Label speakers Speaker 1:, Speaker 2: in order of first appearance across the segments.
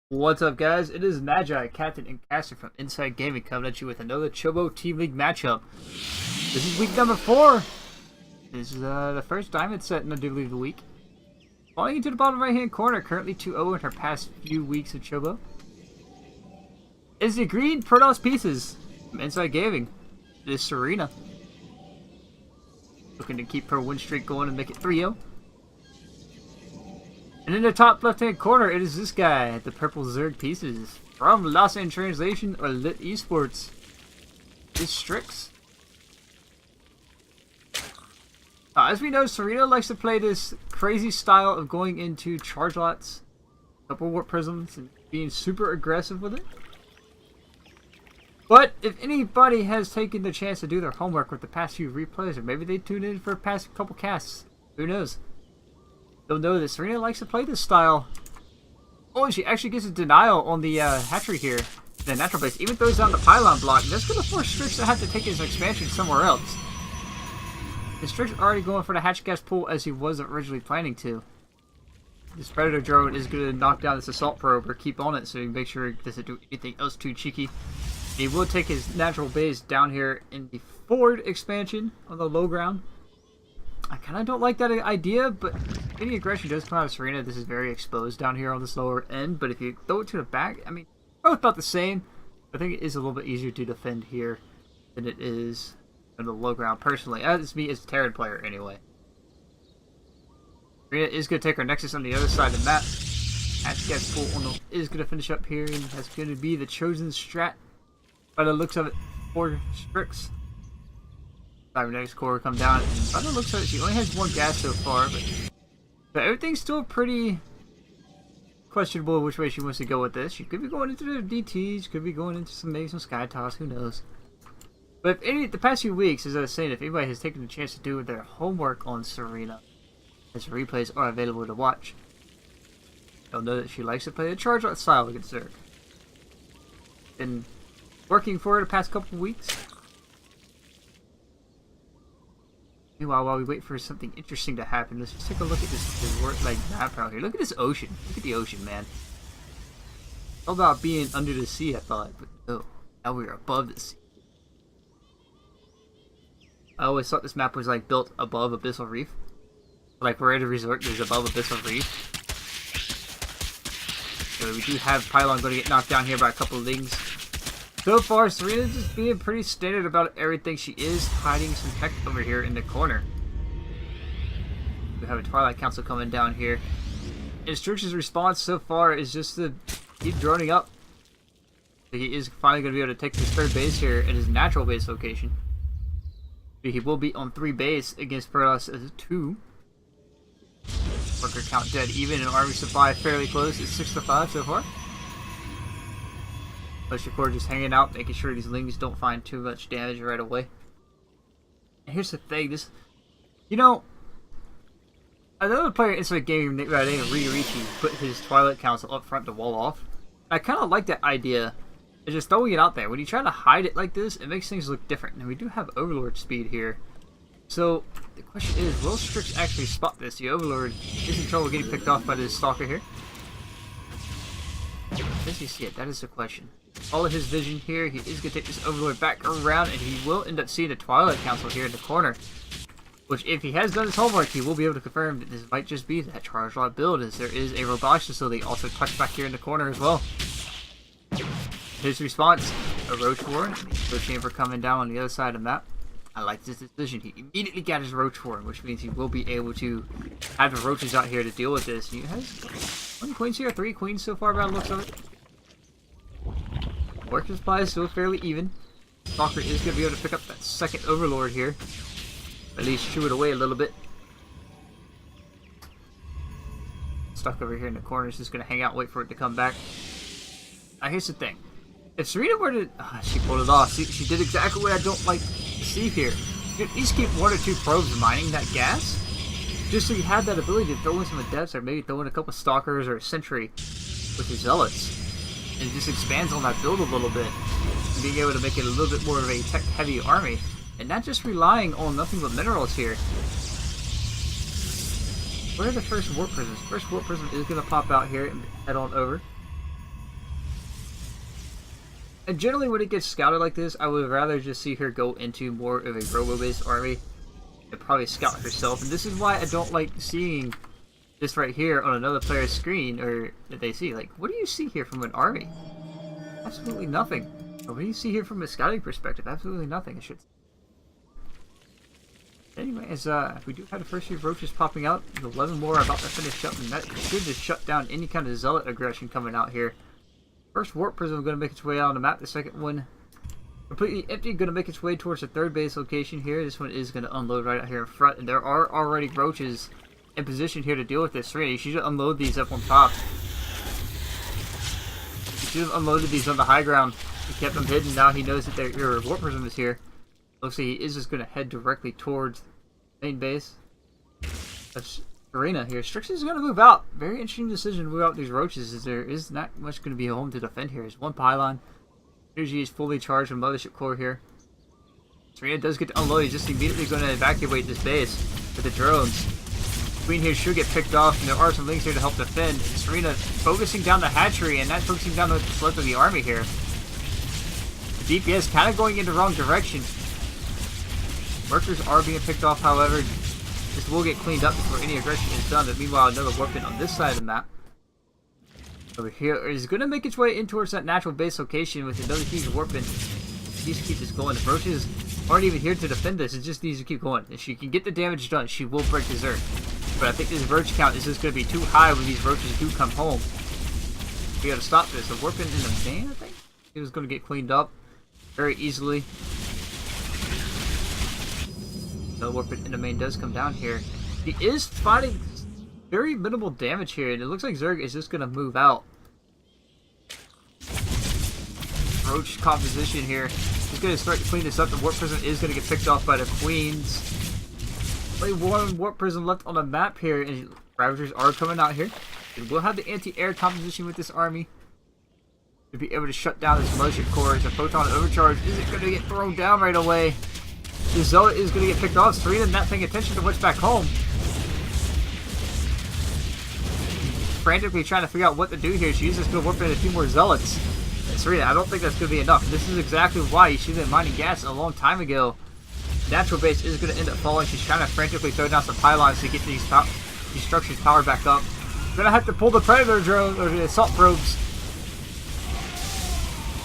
Speaker 1: What's up, guys? It is Magi, Captain and Caster from Inside Gaming, coming at you with another Chobo Team League matchup. This is week number 4. This is the first diamond set in the Dude League of the week. Falling into the bottom right-hand corner, currently 2-0 in her past few weeks of Chobo, is the green Protoss Pieces from Inside Gaming. It is Sereena, looking to keep her win streak going and make it 3-0. And in the top left-hand corner, it is this guy, the purple Zerg Pieces, from Lost in Translation or Lit Esports. It's Strix. As we know, Sereena likes to play this crazy style of going into charge lots, couple warp prisms, and being super aggressive with it. But if anybody has taken the chance to do their homework with the past few replays, or maybe they tuned in for the past couple casts, who knows? They'll know that Sereena likes to play this style. Oh, and she actually gets a denial on the hatchery here, the natural base. Even throws down the pylon block. That's going to force Strix to have to take his expansion somewhere else. And Strix already going for the hatch gas pool as he was originally planning to. This Predator drone is going to knock down this assault probe or keep on it so he makes sure it doesn't do anything else too cheeky. He will take his natural base down here in the forward expansion on the low ground. I kind of don't like that idea, but any aggression does come out of Sereena. This is very exposed down here on this lower end, but if you throw it to the back, I mean, both about the same. I think it is a little bit easier to defend here than it is on the low ground, personally. As me as a Terran player, anyway. Sereena is going to take her Nexus on the other side of the map. Hatch gas pool is going to finish up here, and that's going to be the chosen strat by the looks of it for Strix. Cybernetic core come down, and by the looks of it, she only has one gas so far, but everything's still pretty questionable which way she wants to go with this. She could be going into the DTs, could be going into maybe some Sky Toss, who knows. But if the past few weeks, as I was saying, if anybody has taken the chance to do their homework on Sereena, as replays are available to watch, they'll know that she likes to play the charge lot style against Zerg. Been working for her the past couple of weeks. Meanwhile, while we wait for something interesting to happen, let's just take a look at this map out here. Look at this ocean. Look at the ocean, man. It's all about being under the sea, I thought, but no. Now we are above the sea. I always thought this map was like built above Abyssal Reef. Like we're at a resort, there's above Abyssal Reef. So we do have Pylon going to get knocked down here by a couple of lings. So far, Sereena's just being pretty standard about everything. She is hiding some tech over here in the corner. We have a Twilight Council coming down here. And Strix's response so far is just to keep droning up. He is finally going to be able to take his third base here at his natural base location. He will be on 3 base against Protoss as 2. Worker count dead even, and army supply fairly close. It's 6-5 so far. Motion core just hanging out, making sure these lings don't find too much damage right away. And here's the thing, another player inside gaming named Ryurichi put his Twilight Council up front to wall off. I kind of like that idea. It's just throwing it out there. When you try to hide it like this, it makes things look different. And we do have Overlord speed here. So, the question is, will Strix actually spot this? The Overlord is in trouble getting picked off by this Stalker here. Does he see it? That is the question. All of his vision here, he is going to take this Overlord back around, and he will end up seeing the Twilight Council here in the corner. Which, if he has done his homework, he will be able to confirm that this might just be that charge lot build, as there is a robotics facility also tucked back here in the corner as well. His response, a Roach Warren, the chamber coming down on the other side of the map. I like this decision. He immediately got his Roach Warren, which means he will be able to have the roaches out here to deal with this. He has 1 queens here, 3 queens so far by the looks of it. Working supply is still fairly even. Stalker is going to be able to pick up that second Overlord here. At least shoo it away a little bit. Stuck over here in the corner is just going to hang out, wait for it to come back. Now here's the thing. If Sereena were to... she pulled it off. She did exactly what I don't like to see here. You at least keep 1 or 2 probes mining that gas. Just so you have that ability to throw in some adepts, or maybe throw in a couple Stalkers or a Sentry with your Zealots. And it just expands on that build a little bit. And being able to make it a little bit more of a tech-heavy army. And not just relying on nothing but minerals here. Where are the first warp prisms? First warp prism is going to pop out here and head on over. And generally when it gets scouted like this, I would rather just see her go into more of a robo-based army and probably scout herself. And this is why I don't like seeing this right here on another player's screen, or that they see. Like, what do you see here from an army? Absolutely nothing. Or what do you see here from a scouting perspective? Absolutely nothing, I should say. Anyways, we do have the first few roaches popping out. 11 more about to finish up, and that should just shut down any kind of zealot aggression coming out here. First warp prism going to make its way out on the map. The second one completely empty, going to make its way towards the third base location here. This one is going to unload right out here in front, and there are already roaches in position here to deal with this. Sereena, you should unload these up on top. You should have unloaded these on the high ground. He kept them hidden. Now he knows that your warp prism is here. Looks like he is just going to head directly towards the main base of Sereena here. Strix is going to move out. Very interesting decision to move out these roaches, as there is not much going to be home to defend here. There's one pylon. Energy is fully charged on Mothership Core here. Sereena does get to unload. He's just immediately going to evacuate this base with the drones. Queen here should get picked off, and there are some links here to help defend. And Sereena focusing down the hatchery, and not focusing down the slip of the army here. The DPS kind of going in the wrong direction. Workers are being picked off, however. This will get cleaned up before any aggression is done. But meanwhile, another weapon on this side of the map over here is going to make its way in towards that natural base location with another huge weapon. Needs to keep this going. The roaches aren't even here to defend this. It just needs to keep going. If she can get the damage done, she will break the Zerg. But I think this roach count is just going to be too high when these roaches do come home. We got to stop this. The weapon in the main, I think, it was going to get cleaned up very easily. The weapon in the main does come down here. He is fighting very minimal damage here, and it looks like Zerg is just going to move out. Roach composition here. He's going to start to clean this up. The warp prism is going to get picked off by the queens. Only one warp prism left on the map here, and Ravagers are coming out here. And we'll have the anti-air composition with this army to be able to shut down this Mothership Core. The photon overcharge isn't going to get thrown down right away. The zealot is going to get picked off. Sereena not paying attention to what's back home. Frantically trying to figure out what to do here. She's just going to warp in a few more zealots. And Sereena, I don't think that's going to be enough. This is exactly why you should have been mining gas a long time ago. Natural base is going to end up falling. She's trying to frantically throw down some pylons to get these structures powered back up. Going to have to pull the predator drone or the assault probes.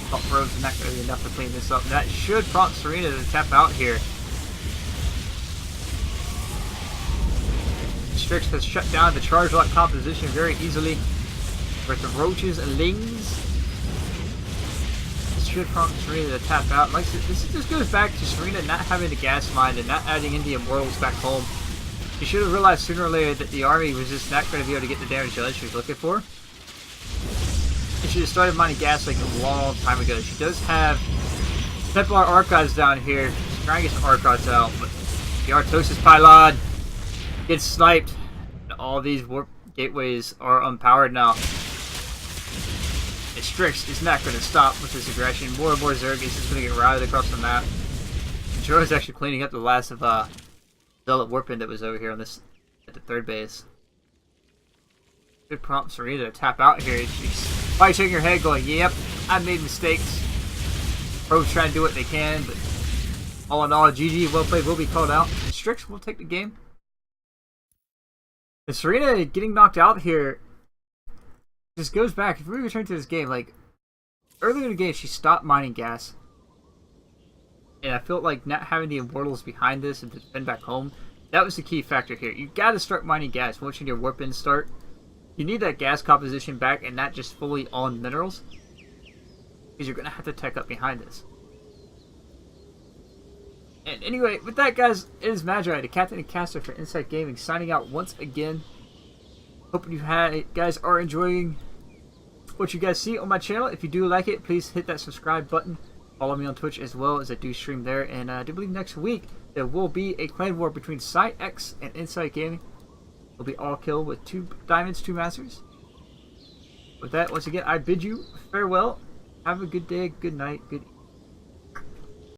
Speaker 1: Assault probes are not going to be enough to clean this up. That should prompt Sereena to tap out here. Strix has shut down the charge lock composition very easily with the roaches and lings. This should prompt Sereena to tap out. Like this just goes back to Sereena not having the gas mine and not adding in the immortals back home. She should have realized sooner or later that the army was just not going to be able to get the damage done she was looking for. She should have started mining gas like a long time ago. She does have Templar Archives down here. She's trying to get some Archives out, but the Artosis pylon gets sniped. And all these warp gateways are unpowered now. And Strix is not going to stop with this aggression. More and more Zerg is just going to get routed across the map. Joe is actually cleaning up the last of Zealot Warpin that was over here on this at the third base. Good prompt Sereena to tap out here. She's probably shaking her head going, yep, I made mistakes. Probes trying to do what they can, but all in all, GG, well played, will be called out. And Strix will take the game. And Sereena getting knocked out here just goes back. If we return to this game, like earlier in the game, she stopped mining gas. And I felt like not having the Immortals behind this and to defend back home, that was the key factor here. You got to start mining gas once your warp ins start. You need that gas composition back and not just fully on minerals, because you're going to have to tech up behind this. And anyway, with that, guys, it is Magi, the captain and caster for Insight Gaming, signing out once again. Hoping you guys are enjoying what you guys see on my channel. If you do like it, please hit that subscribe button. Follow me on Twitch as well, as I do stream there. And I do believe next week there will be a clan war between SciX and Insight Gaming. It'll be all kill with 2 diamonds, 2 masters. With that, once again, I bid you farewell. Have a good day, good night, good evening.